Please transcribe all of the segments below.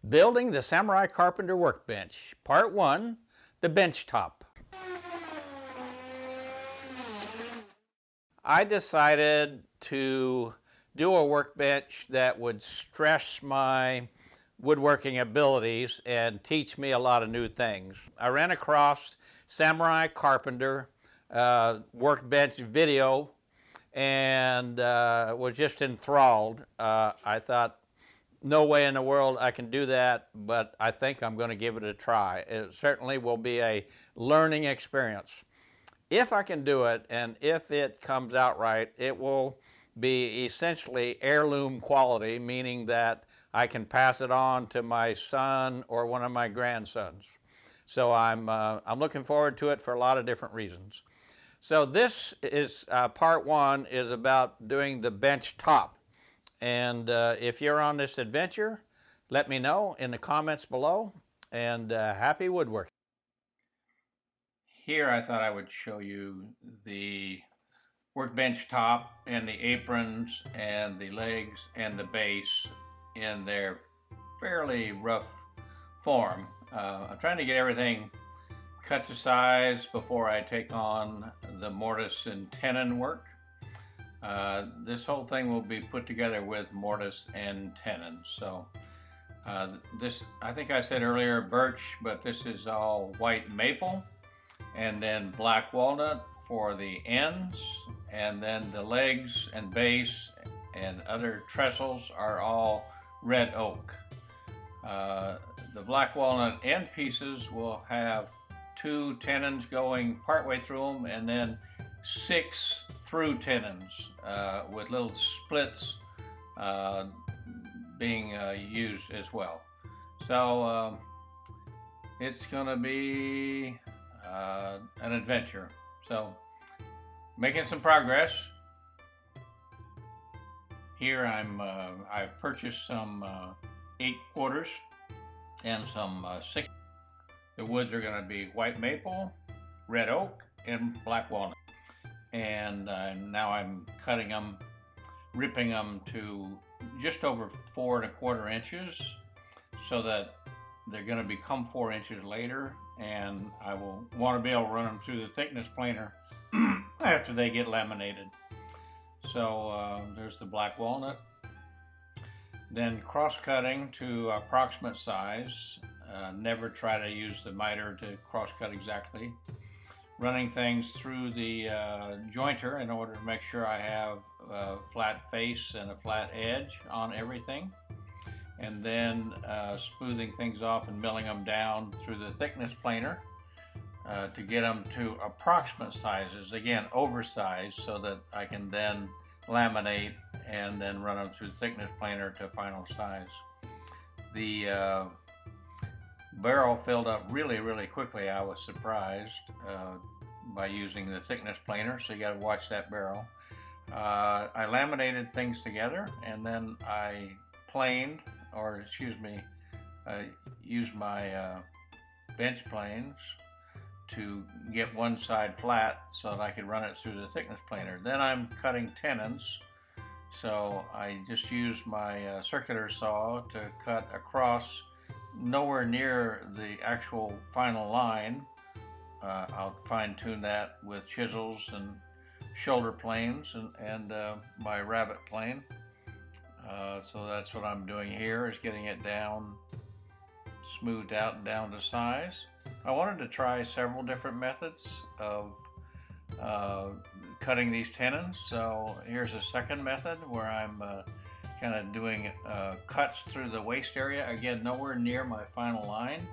Building the Samurai Carpenter Workbench, Part 1, the bench top. I decided to do a workbench that would stress my woodworking abilities and teach me a lot of new things. I ran across Samurai Carpenter Workbench video and was just enthralled. I thought, no way in the world I can do that, but I think I'm going to give it a try. It certainly will be a learning experience. If I can do it, and if it comes out right, it will be essentially heirloom quality, meaning that I can pass it on to my son or one of my grandsons. So I'm looking forward to it for a lot of different reasons. So this is part 1 is about doing the bench top. And if you're on this adventure, let me know in the comments below, and happy woodworking. Here I thought I would show you the workbench top and the aprons and the legs and the base in their fairly rough form. I'm trying to get everything cut to size before I take on the mortise and tenon work. This whole thing will be put together with mortise and tenons. So this, I think I said earlier birch, but this is all white maple, and then black walnut for the ends, and then the legs and base and other trestles are all red oak. The black walnut end pieces will have 2 tenons going partway through them, and then 6 through tenons with little splits being used as well. So it's going to be an adventure. So making some progress. Here I've purchased some 8/4 and some 6. The woods are going to be white maple, red oak, and black walnut. And now I'm cutting them, ripping them to just over 4 1/4 inches so that they're going to become 4 inches later, and I will want to be able to run them through the thickness planer after they get laminated. So there's the black walnut. Then cross-cutting to approximate size. Never try to use the miter to cross-cut exactly. Running things through the jointer in order to make sure I have a flat face and a flat edge on everything, and then smoothing things off and milling them down through the thickness planer to get them to approximate sizes, again oversized, so that I can then laminate and then run them through the thickness planer to final size. The barrel filled up really quickly. I was surprised by using the thickness planer, so you got to watch that barrel. I laminated things together, and then I planed, or excuse me, used my bench planes to get one side flat so that I could run it through the thickness planer. Then I'm cutting tenons, so I just used my circular saw to cut across, nowhere near the actual final line. I'll fine-tune that with chisels and shoulder planes and my rabbet plane. So that's what I'm doing here, is getting it down, smoothed out and down to size. I wanted to try several different methods of cutting these tenons. So here's a second method where I'm kind of doing cuts through the waist area, again nowhere near my final line,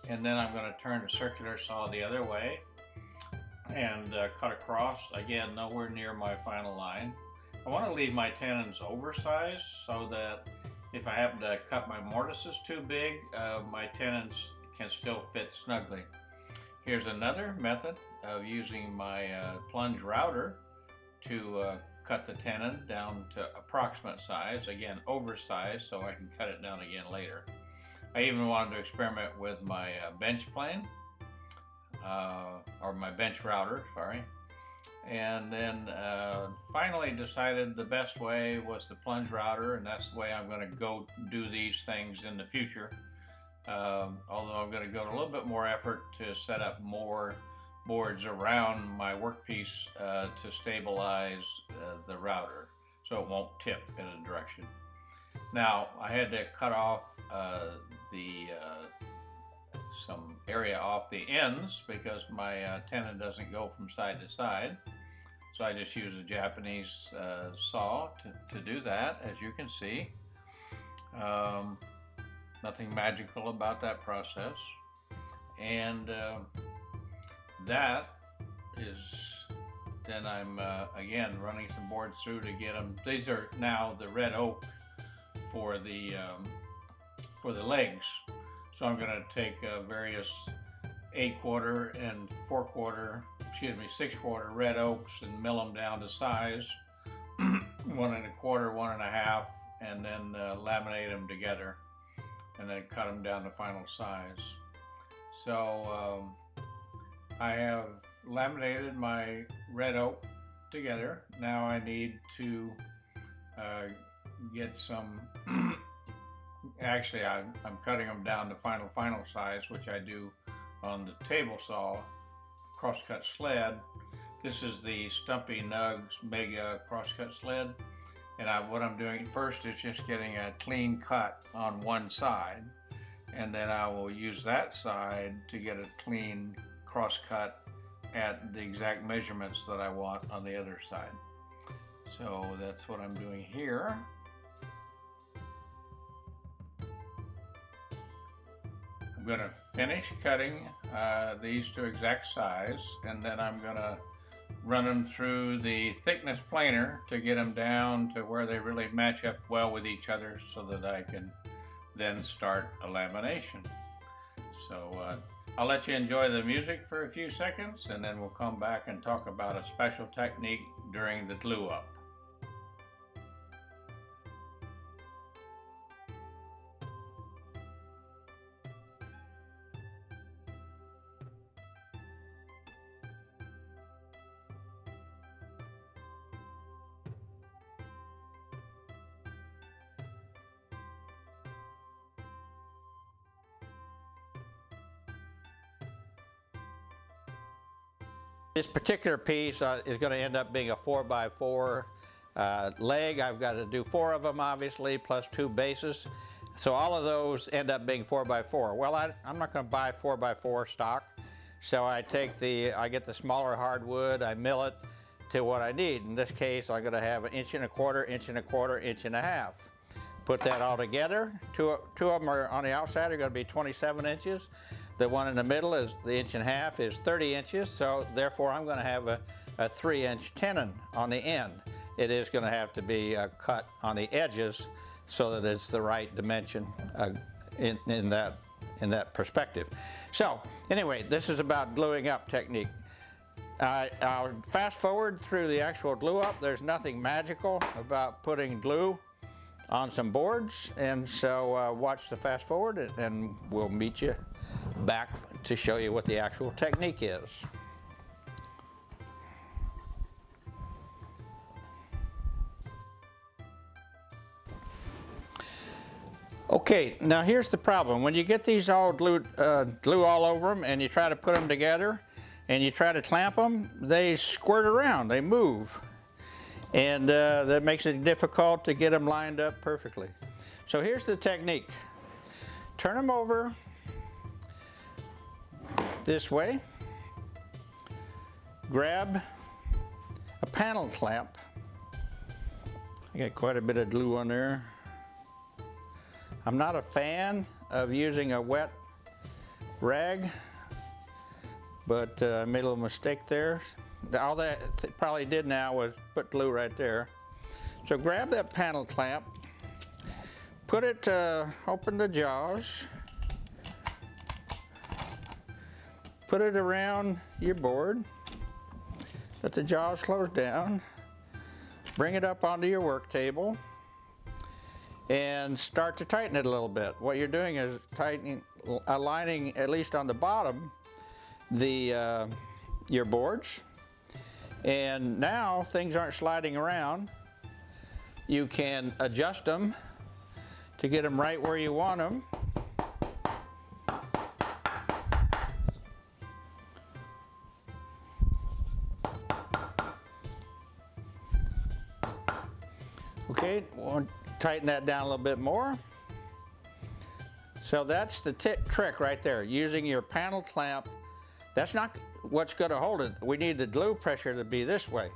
and then I'm going to turn the circular saw the other way and cut across, again nowhere near my final line. I want to leave my tenons oversized so that if I happen to cut my mortises too big, my tenons can still fit snugly. Here's another method of using my plunge router to cut the tenon down to approximate size, again oversized, so I can cut it down again later. I even wanted to experiment with my bench plane, or my bench router, sorry, And then finally decided the best way was the plunge router, and that's the way I'm going to go do these things in the future. Although I'm going to go to a little bit more effort to set up more boards around my workpiece to stabilize the router so it won't tip in a direction. Now I had to cut off some area off the ends because my tenon doesn't go from side to side. So I just use a Japanese saw to do that, as you can see. Nothing magical about that process. And that is, then I'm again running some boards through to get them. These are now the red oak for the legs. So I'm going to take various 8/4 and 4/4, 6/4 red oaks and mill them down to size, 1 1/4, 1 1/2, and then laminate them together, and then cut them down to final size. So I have laminated my red oak together. Now I need to get some. Actually, I'm cutting them down to final size, which I do on the table saw crosscut sled. This is the Stumpy Nugs Mega crosscut sled, and what I'm doing first is just getting a clean cut on one side, and then I will use that side to get a clean crosscut at the exact measurements that I want on the other side. So that's what I'm doing here. I'm going to finish cutting these to exact size, and then I'm going to run them through the thickness planer to get them down to where they really match up well with each other so that I can then start a lamination. So I'll let you enjoy the music for a few seconds, and then we'll come back and talk about a special technique during the glue up. This particular piece is going to end up being a 4x4 leg. I've got to do 4 of them, obviously, plus 2 bases. So all of those end up being 4x4. Well, I'm not going to buy 4x4 stock. So I get the smaller hardwood, I mill it to what I need. In this case, I'm going to have 1 1/4 inch, 1 1/4 inch, 1 1/2. Put that all together. Two of them are on the outside are going to be 27 inches. The one in the middle is the 1 1/2 is 30 inches, so therefore I'm going to have a 3-inch tenon on the end. It is going to have to be cut on the edges so that it's the right dimension in that perspective. So anyway, this is about gluing up technique. I'll fast forward through the actual glue up. There's nothing magical about putting glue on some boards, and so watch the fast forward and we'll meet you back to show you what the actual technique is. Okay, now here's the problem. When you get these all glue all over them and you try to put them together and you try to clamp them, they squirt around, they move. And that makes it difficult to get them lined up perfectly. So here's the technique. Turn them over this way. Grab a panel clamp. I got quite a bit of glue on there. I'm not a fan of using a wet rag, but I made a little mistake there. All that probably did now was put glue right there. So grab that panel clamp, put it, open the jaws, put it around your board, let the jaws close down, bring it up onto your work table, and start to tighten it a little bit. What you're doing is aligning, at least on the bottom, your boards. And now things aren't sliding around. You can adjust them to get them right where you want them. Okay, we'll tighten that down a little bit more. So that's the trick right there, using your panel clamp. That's not what's going to hold it. We need the glue pressure to be this way.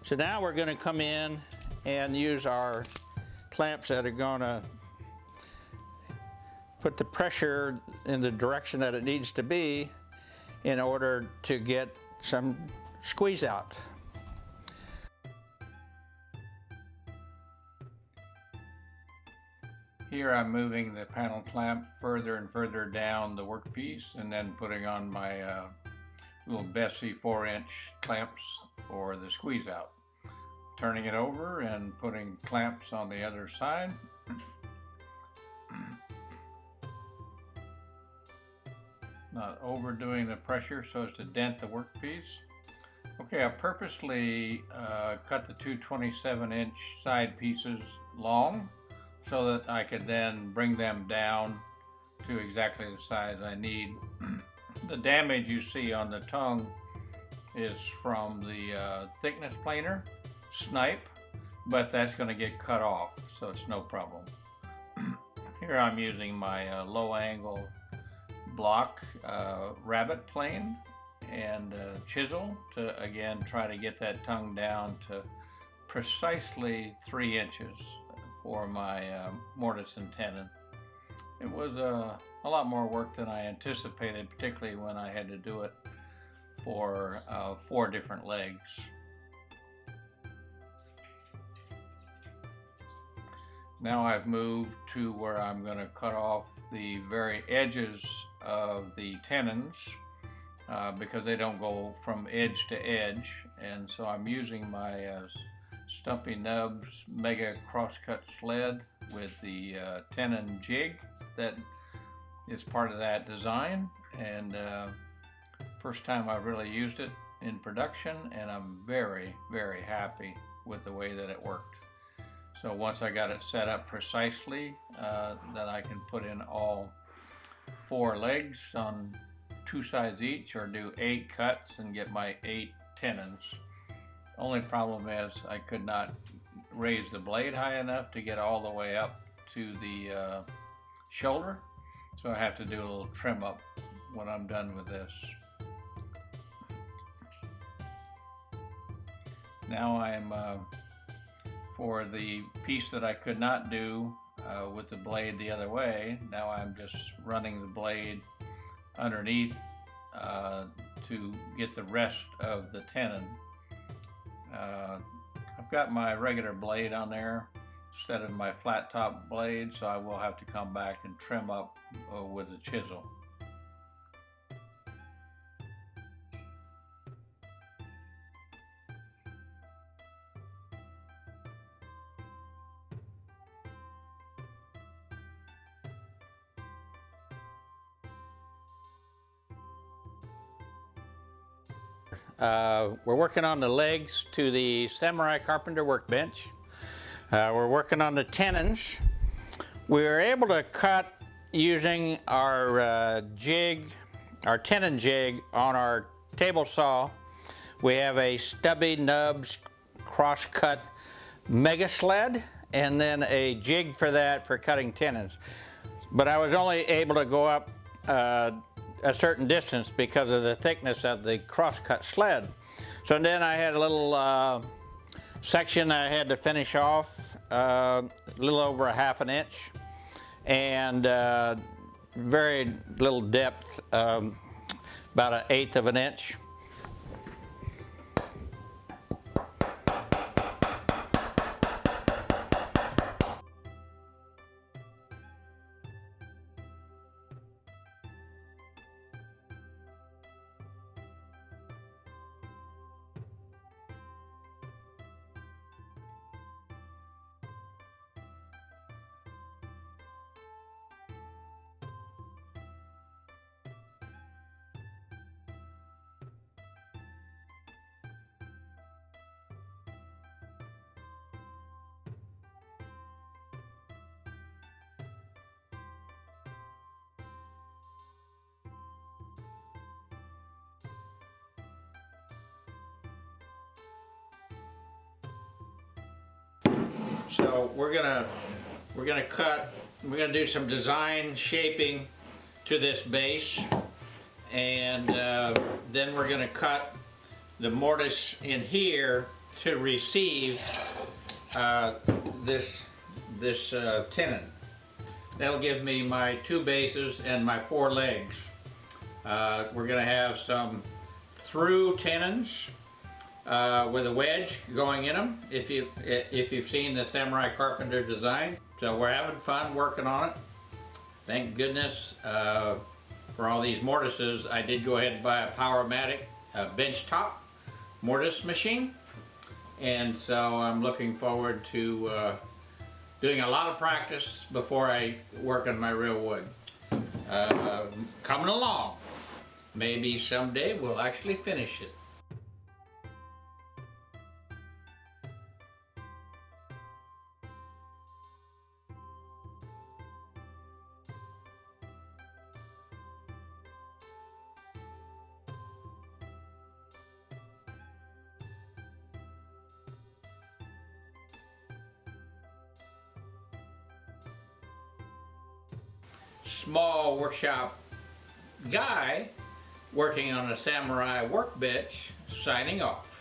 So now we're going to come in and use our clamps that are going to put the pressure in the direction that it needs to be in order to get some squeeze out. Here I'm moving the panel clamp further and further down the workpiece and then putting on my little Bessie 4-inch clamps for the squeeze out. Turning it over and putting clamps on the other side. Not overdoing the pressure so as to dent the workpiece. Okay, I purposely cut the two 27-inch side pieces long so that I could then bring them down to exactly the size I need. The damage you see on the tongue is from the thickness planer, snipe, but that's going to get cut off, so it's no problem. Here I'm using my low angle block rabbet plane and chisel to again try to get that tongue down to precisely 3 inches for my mortise and tenon. It was a lot more work than I anticipated, particularly when I had to do it for 4 different legs. Now I've moved to where I'm going to cut off the very edges of the tenons because they don't go from edge to edge, and so I'm using my Stumpy Nubs Mega Crosscut sled with the tenon jig that is part of that design, and first time I've really used it in production, and I'm very, very happy with the way that it worked. So once I got it set up precisely, then I can put in all 4 legs on 2 sides each, or do 8 cuts and get my 8 tenons. Only problem is I could not raise the blade high enough to get all the way up to the shoulder, so I have to do a little trim up when I'm done with this. Now I'm for the piece that I could not do with the blade the other way, now I'm just running the blade underneath to get the rest of the tenon. I've got my regular blade on there instead of my flat top blade, so I will have to come back and trim up with a chisel. We're working on the legs to the Samurai Carpenter Workbench. We're working on the tenons. We were able to cut using our jig, our tenon jig on our table saw. We have a Stubby Nubs cross-cut mega sled and then a jig for that for cutting tenons. But I was only able to go up a certain distance because of the thickness of the cross-cut sled. So then I had a little section I had to finish off, a little over 1/2 inch, and very little depth, about 1/8 of an inch. So we're gonna do some design shaping to this base, and then we're gonna cut the mortise in here to receive this tenon. That'll give me my 2 bases and my 4 legs. We're gonna have some through tenons with a wedge going in them, if you've seen the Samurai Carpenter design. So we're having fun working on it. Thank goodness for all these mortises. I did go ahead and buy a Powermatic benchtop mortise machine, and so I'm looking forward to doing a lot of practice before I work on my real wood. Coming along. Maybe someday we'll actually finish it. Small workshop guy working on a Samurai Workbench, signing off.